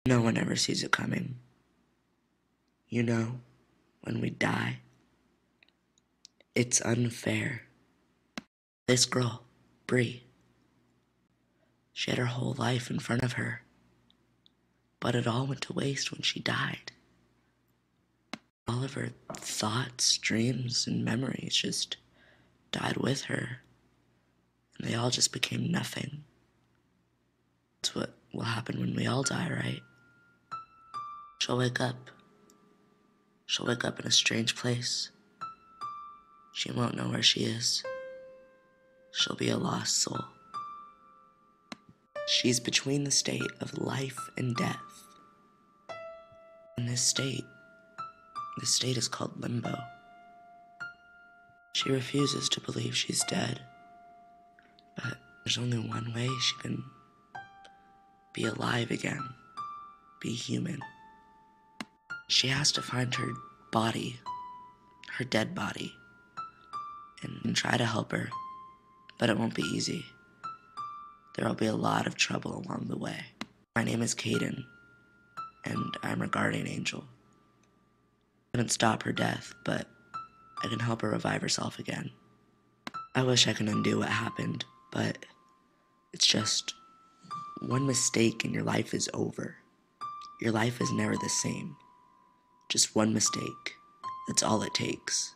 No one ever sees it coming. You know, when we die, it's unfair. This girl, Bree, she had her whole life in front of her, but it all went to waste when she died. All of her thoughts, dreams, and memories just died with her, and they all just became nothing. That's what will happen when we all die, right? She'll wake up. She'll wake up in a strange place. She won't know where she is. She'll be a lost soul. She's between the state of life and death. In this state is called limbo. She refuses to believe she's dead, but there's only one way she can be alive again, be human. She has to find her body, her dead body, and try to help her, but it won't be easy. There will be a lot of trouble along the way. My name is Caden, and I'm her guardian angel. I couldn't stop her death, but I can help her revive herself again. I wish I could undo what happened, but it's just one mistake and your life is over. Your life is never the same. Just one mistake. That's all it takes.